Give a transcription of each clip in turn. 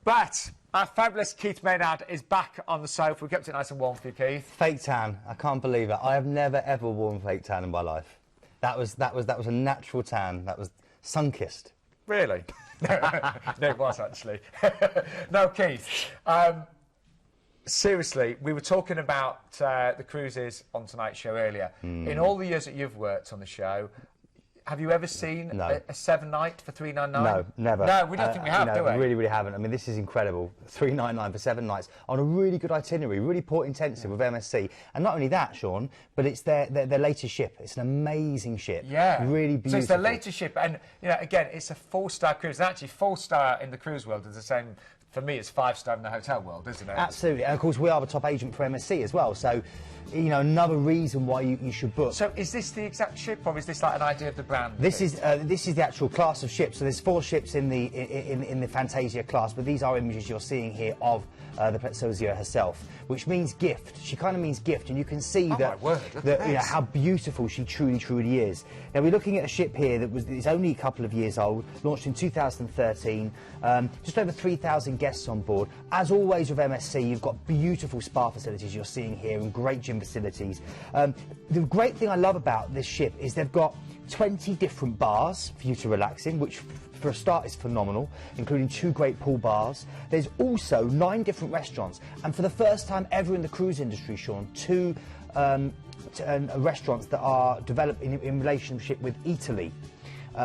But our fabulous Keith Maynard is back on the sofa. We kept it nice and warm for you, Keith. Fake tan. I can't believe it. I have never ever worn fake tan in my life. That was a natural tan. That was sun-kissed. Really? No, it was actually. No, Keith. Seriously, we were talking about the cruises on tonight's show earlier. In all the years that you've worked on the show, have you ever seen a 7-night for $399? No, never. No, we don't think we have, do we? We really haven't. I mean, this is incredible. $399 for 7 nights on a really good itinerary, really port intensive with MSC. And not only that, Sean, but it's their latest ship. It's an amazing ship. Yeah. Really beautiful. So it's their latest ship, and you know, again, it's a 4-star cruise. And actually, 4-star in the cruise world is the same. For me, it's 5-star in the hotel world, isn't it? Absolutely. And of course, we are the top agent for MSC as well. So, you know, another reason why you should book. So is this the exact ship, or is this like an idea of the brand? This is the actual class of ships. So there's 4 ships in the Fantasia class, but these are images you're seeing here of the Preziosa herself, which means gift. She kind of means gift, and you can see that you know, how beautiful she truly is. Now we're looking at a ship here that is only a couple of years old, launched in 2013, just over 3,000 guests on board. As always with MSC, you've got beautiful spa facilities you're seeing here and great gym facilities. The great thing I love about this ship is they've got 20 different bars for you to relax in, which for a start is phenomenal, including 2 great pool bars. There's also 9 different restaurants, and for the first time ever in the cruise industry, Sean, 2 restaurants that are developed in relationship with Italy.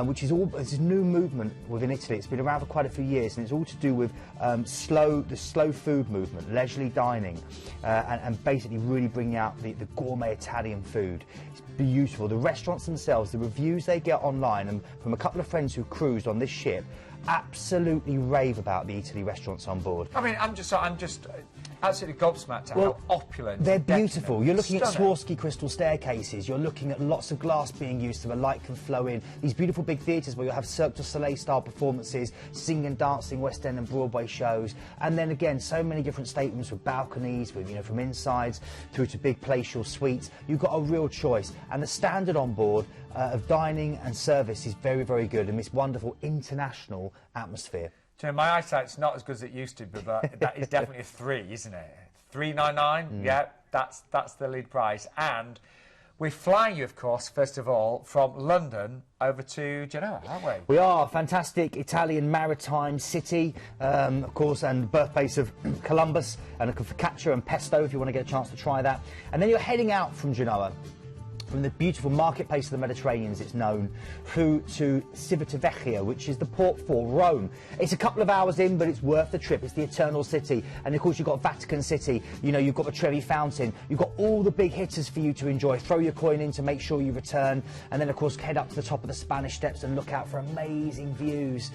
Which is it's a new movement within Italy. It's been around for quite a few years, and it's all to do with the slow food movement, leisurely dining, and basically really bringing out the gourmet Italian food. It's beautiful. The restaurants themselves, the reviews they get online, and from a couple of friends who cruised on this ship, absolutely rave about the Italy restaurants on board. I mean, I'm just absolutely gobsmacked at how opulent. They're beautiful. You're looking at Stunning. Swarovski crystal staircases. You're looking at lots of glass being used so the light can flow in. These beautiful big theatres where you'll have Cirque du Soleil style performances, singing and dancing West End and Broadway shows, and then again so many different staterooms with balconies, with, you know, from insides through to big palatial suites. You've got a real choice, and the standard on board of dining and service is very good in this wonderful international atmosphere. You know, my eyesight's not as good as it used to be, but that is definitely a 3, isn't it? $399, yeah, that's the lead price. And we're flying you, of course, first of all, from London over to Genoa, aren't we? We are. Fantastic Italian maritime city, of course, and birthplace of Columbus and focaccia and pesto, if you want to get a chance to try that. And then you're heading out from Genoa, from the beautiful marketplace of the Mediterranean, as it's known, through to Civitavecchia, which is the port for Rome. It's a couple of hours in, but it's worth the trip. It's the Eternal City. And of course, you've got Vatican City, you know, you've got the Trevi Fountain, you've got all the big hitters for you to enjoy. Throw your coin in to make sure you return, and then of course head up to the top of the Spanish Steps and look out for amazing views.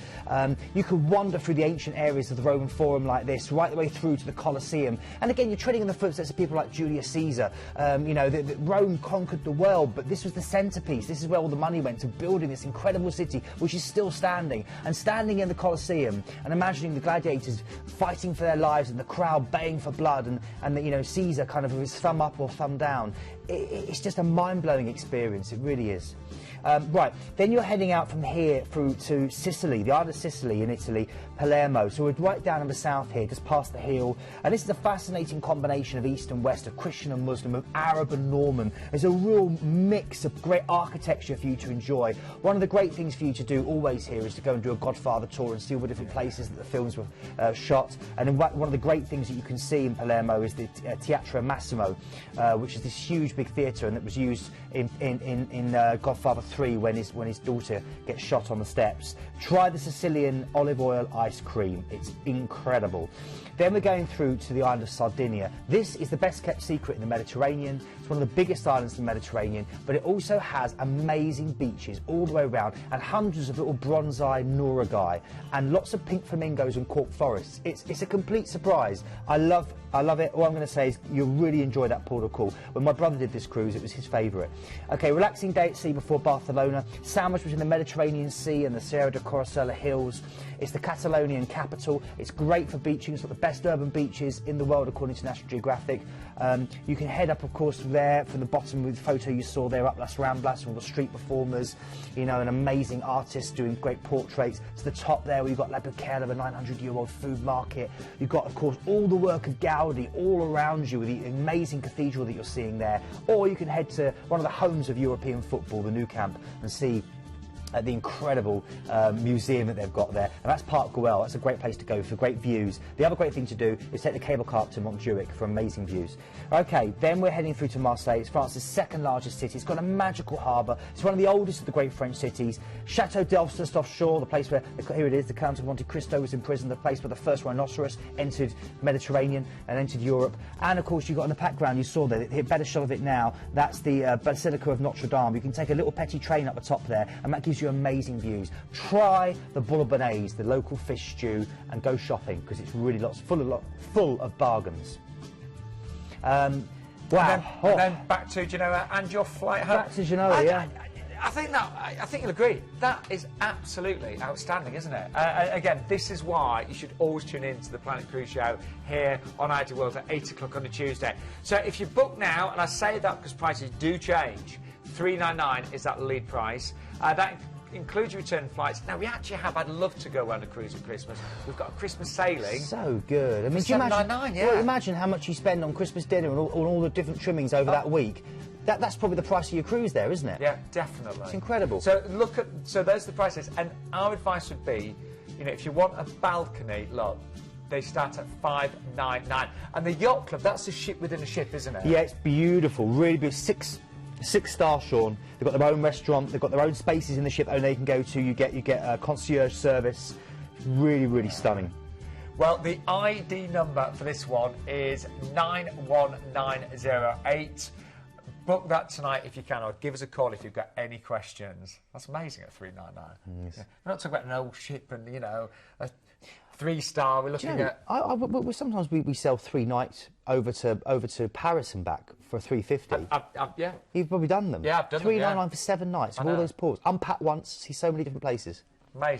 You could wander through the ancient areas of the Roman Forum like this, right the way through to the Colosseum. And again, you're treading in the footsteps of people like Julius Caesar. You know, Rome conquered the world, but this was the centrepiece. This is where all the money went, to building this incredible city, which is still standing. And standing in the Colosseum and imagining the gladiators fighting for their lives and the crowd baying for blood, and the, you know, Caesar kind of with his thumb up or thumb down. It's just a mind-blowing experience. It really is. Right, then you're heading out from here through to Sicily, the island of Sicily in Italy, Palermo. So we're right down in the south here, just past the hill. And this is a fascinating combination of East and West, of Christian and Muslim, of Arab and Norman. There's a real mix of great architecture for you to enjoy. One of the great things for you to do always here is to go and do a Godfather tour and see all the different places that the films were shot. And then one of the great things that you can see in Palermo is the Teatro Massimo, which is this huge big theatre, and that was used in Godfather 3 when his daughter gets shot on the steps. Try the Sicilian olive oil ice cream. It's incredible. Then we're going through to the island of Sardinia. This is the best kept secret in the Mediterranean. It's one of the biggest islands in the Mediterranean, but it also has amazing beaches all the way around and hundreds of little bronze-eye norigae and lots of pink flamingos and cork forests. It's a complete surprise. I love it. All I'm going to say is you'll really enjoy that port of call. When my brother did this cruise, it was his favourite. Okay, relaxing day at sea before Bath Barcelona, sandwiched between the Mediterranean Sea and the Sierra de Corosella Hills. It's the Catalonian capital. It's great for beaching. It's got the best urban beaches in the world, according to National Geographic. You can head up, of course, there from the bottom with the photo you saw there, up Las Ramblas, all the street performers, you know, an amazing artist doing great portraits. To the top there, where you've got La Buquera, a 900-year-old food market. You've got, of course, all the work of Gaudi all around you with the amazing cathedral that you're seeing there. Or you can head to one of the homes of European football, the Nou Camp, and see the incredible museum that they've got there, and that's Park Güell. That's a great place to go for great views. The other great thing to do is take the cable car up to Montjuic for amazing views. Okay, then we're heading through to Marseille. It's France's second largest city. It's got a magical harbour. It's one of the oldest of the great French cities. Chateau d'Elf, just offshore, the place where, here it is, the Count of Monte Cristo was imprisoned, the place where the first rhinoceros entered Mediterranean and entered Europe. And of course, you've got in the background, you saw there, a better shot of it now, that's the Basilica of Notre Dame. You can take a little petty train up the top there, and that gives you amazing views. Try the bolognese, the local fish stew, and go shopping, because it's really full of bargains. Wow. And then back to Genoa and your flight home. Back to Genoa, yeah. I think you'll agree. That is absolutely outstanding, isn't it? Again, this is why you should always tune in to the Planet Cruise Show here on IT World at 8 o'clock on a Tuesday. So if you book now, and I say that because prices do change, $399 is that lead price. That includes return flights. Now, we actually have, I'd love to go on a cruise at Christmas. We've got a Christmas sailing. So good. I mean, do you imagine, yeah. Well, imagine how much you spend on Christmas dinner and all the different trimmings over that week. That's probably the price of your cruise there, isn't it? Yeah, definitely. It's incredible. So there's the prices. And our advice would be, you know, if you want a balcony, look, they start at $599. And the yacht club, that's a ship within a ship, isn't it? Yeah, it's beautiful. Really beautiful. Six-star, Sean. They've got their own restaurant. They've got their own spaces in the ship only they can go to. You get concierge service. Really, really stunning. Well, the ID number for this one is 91908. Book that tonight if you can, or give us a call if you've got any questions. That's amazing at $399. Yes. Yeah. We're not talking about an old ship and, you know, a 3-star. We're looking at. Sometimes we sell 3 nights over to Paris and back for $350. Yeah. You've probably done them. Yeah, I've done them. $399 for 7 nights with all those ports. Unpack once, see so many different places. Amazing.